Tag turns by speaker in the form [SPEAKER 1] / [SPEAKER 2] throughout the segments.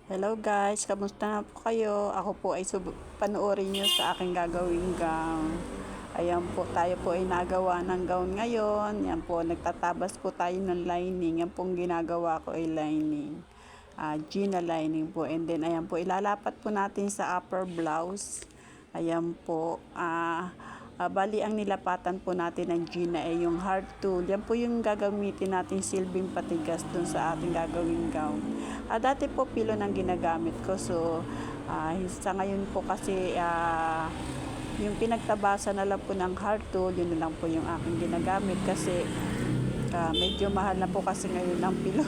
[SPEAKER 1] Hello guys, kamusta na po kayo? Ako po ay panoorin nyo sa aking gagawing gown. Ayan po, tayo po ay nagawa ng gown ngayon. Yan po, nagtatabas po tayo ng lining. Yan pong ginagawa ko ay lining. Gina lining po. And then, ayan po, ilalapat po natin sa upper blouse. Ayan po, bali ang nilapatan po natin ng Gina ay yung hard tool. Yan po yung gagamitin natin silbing patigas dun sa ating gagawing gown. Dati po pilo nang ginagamit ko. So, sa ngayon po kasi yung pinagtabasa na lang po ng hard tool, yun na lang po yung aking ginagamit kasi medyo mahal na po kasi ngayon ang pilo.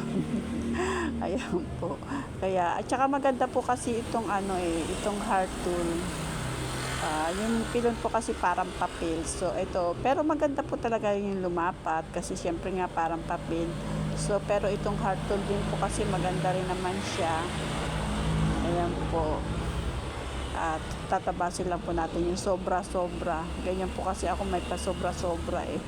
[SPEAKER 1] Ayan po. Kaya, at saka maganda po kasi itong itong hard tool. Yung pilon po kasi parang papel. So, ito. Pero maganda po talaga yung lumapat kasi syempre nga parang papel. So, pero itong hard tool din po kasi maganda rin naman siya. Ayan po. At tatabasin lang po natin yung sobra-sobra. Ganyan po kasi ako may pasobra-sobra eh.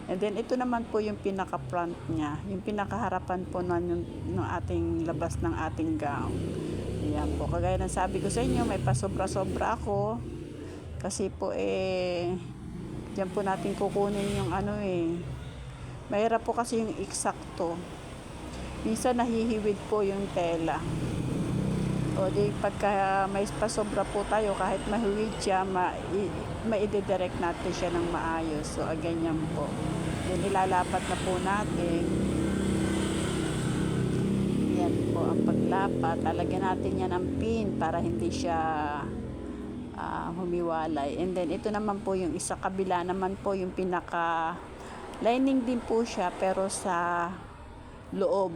[SPEAKER 1] And then, ito naman po yung pinaka-front niya. Yung pinakaharapan po ng ating labas ng ating gown. Ayan po. Kagaya ng sabi ko sa inyo, may pasobra-sobra ako. Kasi po diyan po natin kukunin yung mahirap po kasi yung eksakto. Minsan nahihiwid po yung tela. O di pagka may pasobra po tayo, kahit mahiwid siya, maididirect natin siya ng maayos. So, ganyan po. Then ilalapat na po natin. Yan po ang paglapat. Lalagyan natin yan ng pin para hindi siya humiwalay. And then ito naman po yung isa kabila naman po yung pinaka lining din po siya pero sa loob.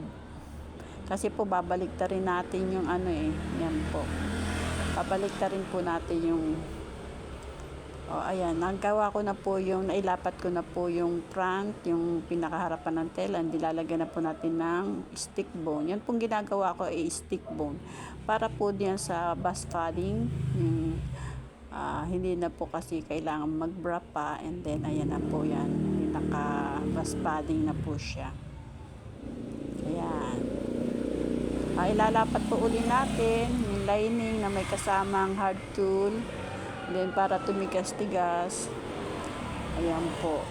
[SPEAKER 1] Kasi po babaliktarin natin yung yan po. Babaliktarin po natin yung ayan, nagawa ko na po yung nailapat ko na po yung front, yung pinakaharapan ng tela. Nilalagyan na po natin ng stick bone. Yan pong ginagawa ko ay stick bone. Para po diyan sa bust padding, hindi na po kasi kailangan mag-bra pa. And then ayan na po yan, pinaka bust padding na po siya. Ayan. Ilalapat po uli natin yung lining na may kasamang hard tool. Then para tumigas-tigas. Ayan po.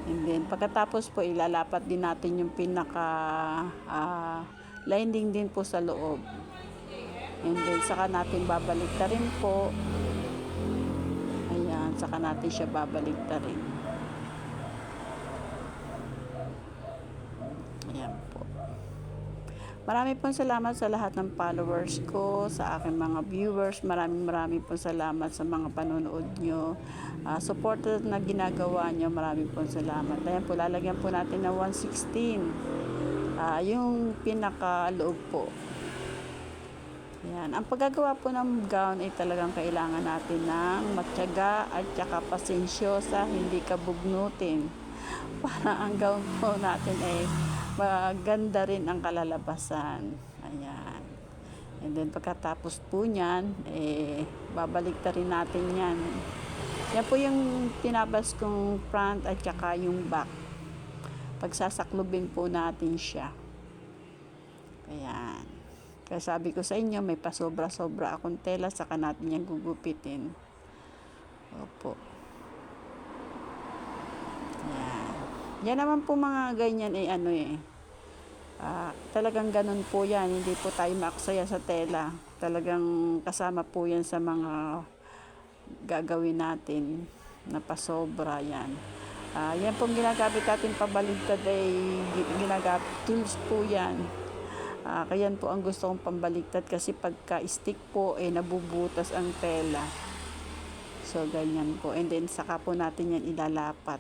[SPEAKER 1] And then pagkatapos po ilalapat din natin yung pinaka lining din po sa loob. And then saka natin babaliktarin po. Ayan, saka natin siya babaliktarin. Ayan po. Marami pong salamat sa lahat ng followers ko, sa aking mga viewers. Maraming pong salamat sa mga panonood nyo. Support na ginagawa nyo. Maraming pong salamat. Ayan po, lalagyan po natin ng 116. Yung pinaka-loob po. Yan. Ang paggagawa po ng gown ay talagang kailangan natin ng matyaga at saka pasensyosa, hindi kabugnutin. Para ang gown po natin ay maganda rin ang kalalabasan. Ayan. And then pagkatapos po niyan, babaliktarin natin yan. Yan po yung tinabas kong front at saka yung back. Pagsasaklubin po natin siya. Ayan. Kaya sabi ko sa inyo, may pasobra-sobra akong tela, saka natin yan gugupitin. Opo. Yan. Yan naman po mga ganyan talagang ganun po yan. Hindi po tayo maaksaya sa tela. Talagang kasama po yan sa mga gagawin natin na pasobra yan. Yan pong ginagamit natin pabaligtad ay ginagamit tools po yan. Kaya po ang gusto kong pambaliktad kasi pagka stick po nabubutas ang tela. So ganyan po. And then saka po natin yan ilalapat.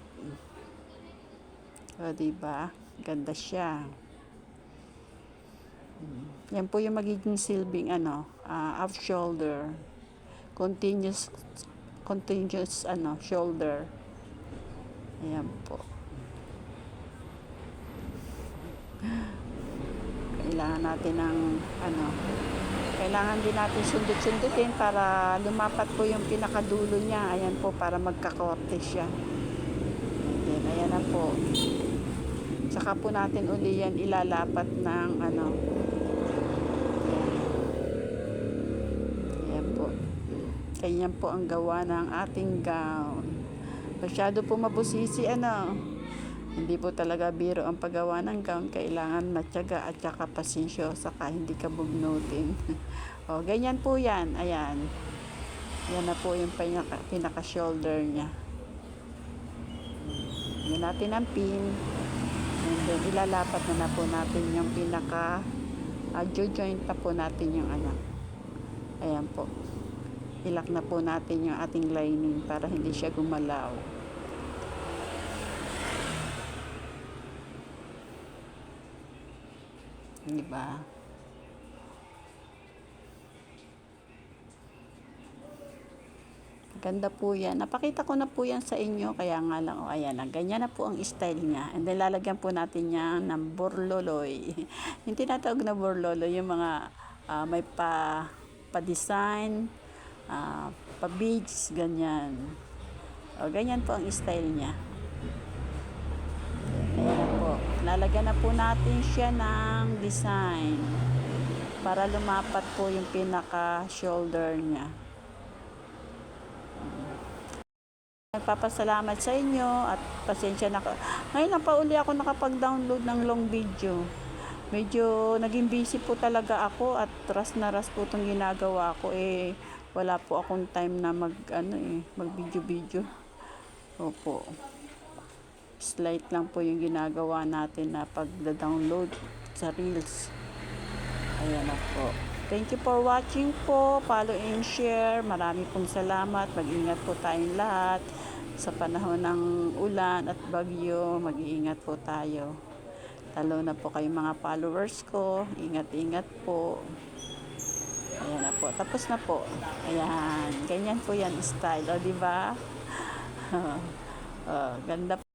[SPEAKER 1] O diba? Ganda siya. Yan po yung magiging silbing off shoulder. Continuous shoulder. Ayan po. Kailangan natin ng kailangan din natin sundot-sundutin para lumapat po yung pinakadulo niya. Ayan po, para magkakorte siya. Then, ayan na po. Saka po natin uli yan ilalapat ng Ganyan po ang gawa ng ating gown. Masyado po mabusisi, ano. Hindi po talaga biro ang paggawa ng gown. Kailangan matyaga at saka pasensyosa ka, hindi ka bugnutin. O, ganyan po yan. Ayan. Yan na po yung pinaka-shoulder niya. Yan natin ang pin. And then, ilalapat na po natin yung joint na po natin yung Ayan po. Ilak na po natin yung ating lining para hindi siya gumalaw. Diba? Ganda po yan. Napakita ko na po yan sa inyo. Kaya nga lang, ayan na. Ganyan na po ang style niya. And then, lalagyan po natin yan ng borloloy. Yung tinatawag na borloloy, yung mga may pa-design, pa-beads, ganyan. O, ganyan po ang style niya. Ayan na po. Lalagyan na po natin siya ng design para lumapat po yung pinaka-shoulder niya. Nagpapasalamat sa inyo at pasensya na. Ngayon lang pa uli ako nakapag-download ng long video. Medyo naging busy po talaga ako at ras na ras po itong ginagawa ko. Wala po akong time na mag-video-video. Opo. Slight lang po yung ginagawa natin na pag-download sa Reels. Ayan na po. Thank you for watching po. Follow and share. Marami pong salamat. Mag-ingat po tayong lahat. Sa panahon ng ulan at bagyo, mag-iingat po tayo. Talo na po kayong mga followers ko. Ingat-ingat po. Ayan na po. Tapos na po. Ayan. Ganyan po yan style. O, diba? Ganda po.